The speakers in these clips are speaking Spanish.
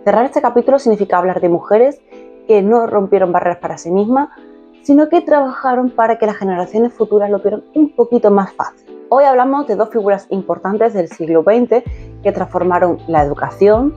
Cerrar este capítulo significa hablar de mujeres que no rompieron barreras para sí mismas, sino que trabajaron para que las generaciones futuras lo tuvieran un poquito más fácil. Hoy hablamos de dos figuras importantes del siglo XX que transformaron la educación,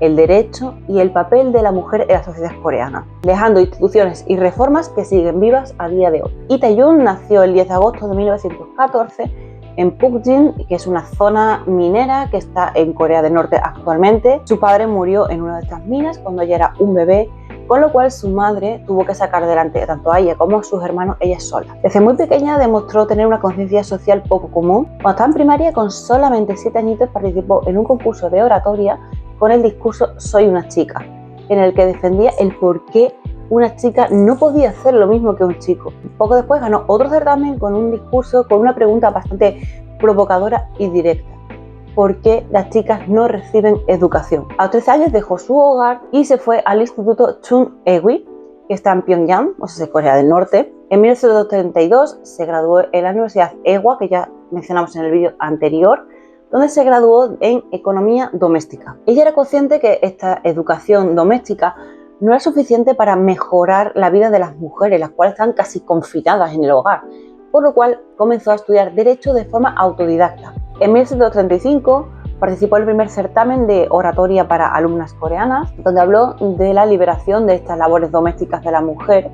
el derecho y el papel de la mujer en la sociedad coreana, dejando instituciones y reformas que siguen vivas a día de hoy. Lee Tae-yun nació el 10 de agosto de 1914 en Pukjin, que es una zona minera que está en Corea del Norte actualmente. Su padre murió en una de estas minas cuando ella era un bebé, con lo cual su madre tuvo que sacar adelante tanto a ella como a sus hermanos ella sola. Desde muy pequeña demostró tener una conciencia social poco común. Cuando estaba en primaria, con solamente 7 añitos, participó en un concurso de oratoria con el discurso Soy una chica, en el que defendía el por qué una chica no podía hacer lo mismo que un chico. Poco después ganó otro certamen con un discurso con una pregunta bastante provocadora y directa: ¿por qué las chicas no reciben educación? A los 13 años dejó su hogar y se fue al instituto Chung-eui, que está en Pyongyang, o sea, Corea del Norte. En 1932 se graduó en la Universidad Ewha, que ya mencionamos en el vídeo anterior, donde se graduó en Economía Doméstica. Ella era consciente que esta educación doméstica no era suficiente para mejorar la vida de las mujeres, las cuales están casi confinadas en el hogar, por lo cual comenzó a estudiar Derecho de forma autodidacta. En 1935 participó en el primer certamen de oratoria para alumnas coreanas, donde habló de la liberación de estas labores domésticas de la mujer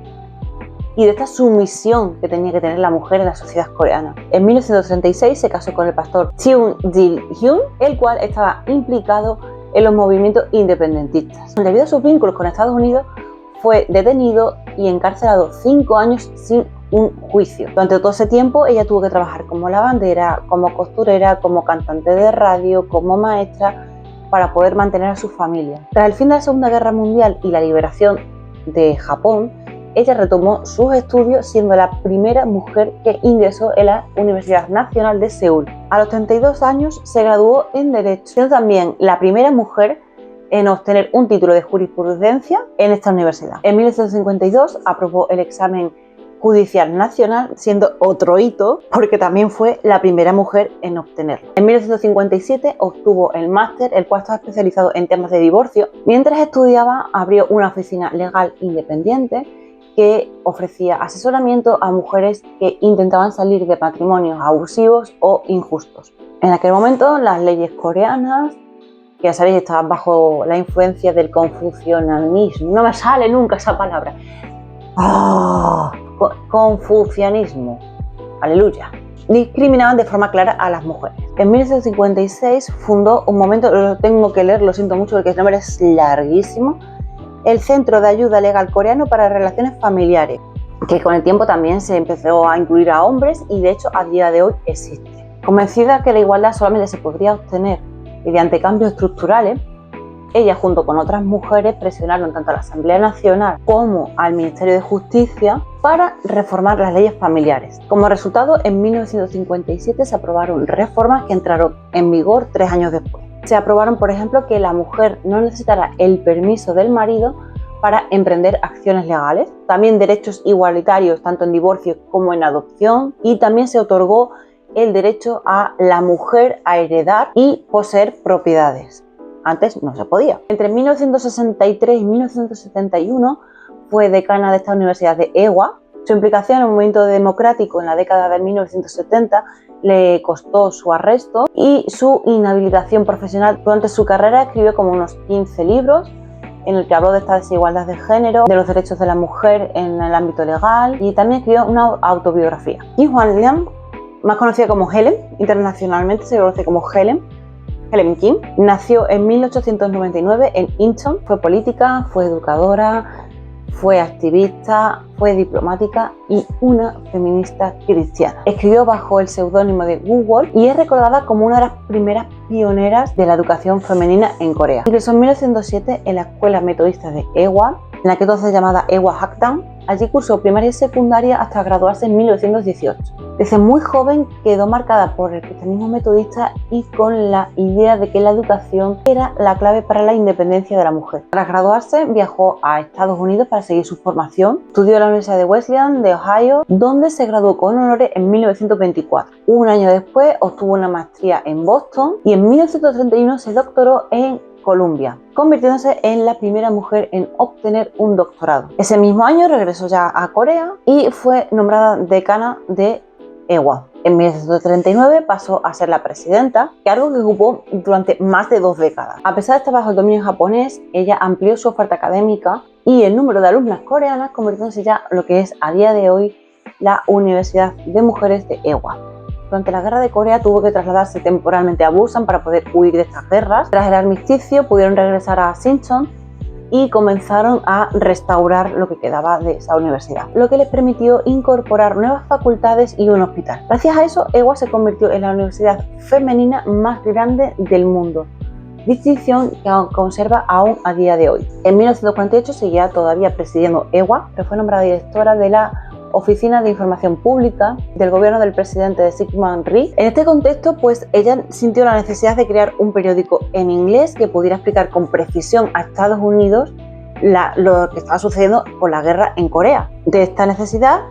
y de esta sumisión que tenía que tener la mujer en la sociedad coreana. En 1936 se casó con el pastor Cheung Jil-hyun, el cual estaba implicado en los movimientos independentistas. Debido a sus vínculos con Estados Unidos, fue detenido y encarcelado 5 años sin un juicio. Durante todo ese tiempo ella tuvo que trabajar como lavandera, como costurera, como cantante de radio, como maestra, para poder mantener a su familia. Tras el fin de la Segunda Guerra Mundial y la liberación de Japón, ella retomó sus estudios, siendo la primera mujer que ingresó en la Universidad Nacional de Seúl. A los 32 años se graduó en Derecho, siendo también la primera mujer en obtener un título de jurisprudencia en esta universidad. En 1952 aprobó el examen judicial nacional, siendo otro hito porque también fue la primera mujer en obtenerlo. En 1957 obtuvo el máster, el cual estaba especializado en temas de divorcio. Mientras estudiaba, abrió una oficina legal independiente que ofrecía asesoramiento a mujeres que intentaban salir de matrimonios abusivos o injustos. En aquel momento las leyes coreanas, que ya sabéis, estaban bajo la influencia del confucianismo, no me sale nunca esa palabra, confucianismo, aleluya, discriminaban de forma clara a las mujeres. En 1956 fundó un momento, lo tengo que leer, lo siento mucho porque el nombre es larguísimo, el Centro de Ayuda Legal Coreano para Relaciones Familiares, que con el tiempo también se empezó a incluir a hombres y de hecho a día de hoy existe. Convencida que la igualdad solamente se podría obtener mediante cambios estructurales, ella junto con otras mujeres presionaron tanto a la Asamblea Nacional como al Ministerio de Justicia para reformar las leyes familiares. Como resultado, en 1957 se aprobaron reformas que entraron en vigor 3 años después. Se aprobaron, por ejemplo, que la mujer no necesitará el permiso del marido para emprender acciones legales. También derechos igualitarios tanto en divorcio como en adopción, y también se otorgó el derecho a la mujer a heredar y poseer propiedades. Antes no se podía. Entre 1963 y 1971 fue decana de esta universidad de Ewha. Su implicación en el movimiento democrático en la década de 1970 le costó su arresto y su inhabilitación profesional. Durante su carrera escribió como unos 15 libros en el que habló de esta desigualdad de género, de los derechos de la mujer en el ámbito legal, y también escribió una autobiografía. Kim Hwan-leong, más conocida como Helen, internacionalmente se conoce como Helen Kim, nació en 1899 en Incheon. Fue política, fue educadora, fue activista, fue diplomática y una feminista cristiana. Escribió bajo el seudónimo de Woo Wol y es recordada como una de las primeras pioneras de la educación femenina en Corea. Ingresó en 1907 en la escuela metodista de Ewha, en la que entonces llamada Ewha Hakdang. Allí cursó primaria y secundaria hasta graduarse en 1918. Desde muy joven quedó marcada por el cristianismo metodista y con la idea de que la educación era la clave para la independencia de la mujer. Tras graduarse viajó a Estados Unidos para seguir su formación. Estudió en la Universidad de Wesleyan de Ohio, donde se graduó con honores en 1924. Un año después obtuvo una maestría en Boston y en 1931 se doctoró en Columbia, convirtiéndose en la primera mujer en obtener un doctorado. Ese mismo año regresó ya a Corea y fue nombrada decana de EWA. En 1939 pasó a ser la presidenta, cargo que ocupó durante más de 2 décadas. A pesar de estar bajo el dominio japonés, ella amplió su oferta académica y el número de alumnas coreanas, convirtiéndose ya en lo que es a día de hoy la Universidad de Mujeres de EWA. Durante la Guerra de Corea tuvo que trasladarse temporalmente a Busan para poder huir de estas guerras. Tras el armisticio pudieron regresar a Sinchon y comenzaron a restaurar lo que quedaba de esa universidad, lo que les permitió incorporar nuevas facultades y un hospital. Gracias a eso, EWA se convirtió en la universidad femenina más grande del mundo, distinción que conserva aún a día de hoy. En 1948 seguía todavía presidiendo EWA, pero fue nombrada directora de la Oficina de Información Pública del gobierno del presidente Syngman Rhee. En este contexto, pues ella sintió la necesidad de crear un periódico en inglés que pudiera explicar con precisión a Estados Unidos lo que estaba sucediendo con la guerra en Corea. De esta necesidad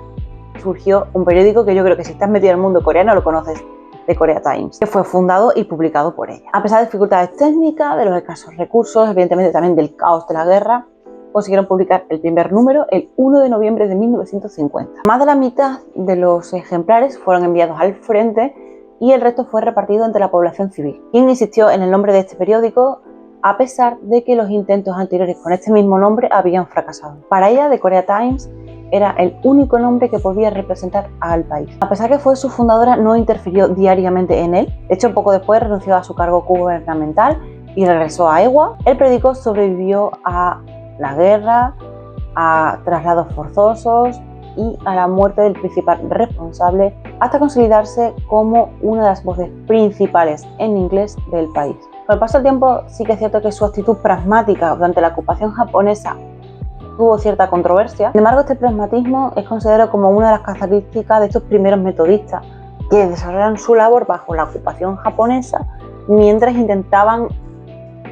surgió un periódico que yo creo que si estás metido en el mundo coreano lo conoces, The Korea Times, que fue fundado y publicado por ella. A pesar de dificultades técnicas, de los escasos recursos, evidentemente también del caos de la guerra, consiguieron publicar el primer número el 1 de noviembre de 1950. Más de la mitad de los ejemplares fueron enviados al frente y el resto fue repartido entre la población civil, quien insistió en el nombre de este periódico a pesar de que los intentos anteriores con este mismo nombre habían fracasado. Para ella, The Korea Times era el único nombre que podía representar al país. A pesar que fue su fundadora, no interfirió diariamente en él. De hecho, poco después renunció a su cargo gubernamental y regresó a EWA. El periódico sobrevivió a la guerra, a traslados forzosos y a la muerte del principal responsable, hasta consolidarse como una de las voces principales en inglés del país. Con el paso del tiempo sí que es cierto que su actitud pragmática durante la ocupación japonesa tuvo cierta controversia. Sin embargo, este pragmatismo es considerado como una de las características de estos primeros metodistas que desarrollaron su labor bajo la ocupación japonesa mientras intentaban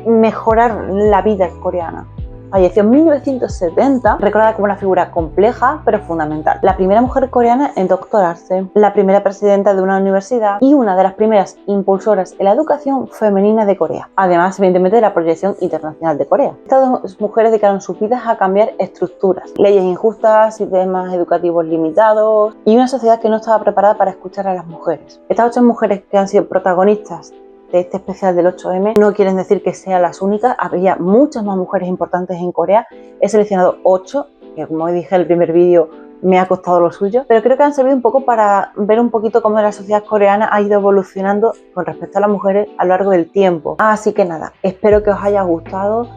mejorar la vida coreana. Falleció en 1970, recordada como una figura compleja pero fundamental. La primera mujer coreana en doctorarse, la primera presidenta de una universidad y una de las primeras impulsoras en la educación femenina de Corea. Además, evidentemente, de la proyección internacional de Corea. Estas dos mujeres dedicaron sus vidas a cambiar estructuras, leyes injustas, sistemas educativos limitados y una sociedad que no estaba preparada para escuchar a las mujeres. Estas 8 mujeres que han sido protagonistas de este especial del 8M no quieren decir que sean las únicas, había muchas más mujeres importantes en Corea. He seleccionado 8, que como dije en el primer vídeo me ha costado lo suyo, pero creo que han servido un poco para ver un poquito cómo la sociedad coreana ha ido evolucionando con respecto a las mujeres a lo largo del tiempo. Así que nada, espero que os haya gustado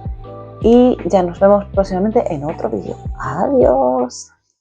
y ya nos vemos próximamente en otro vídeo. Adiós.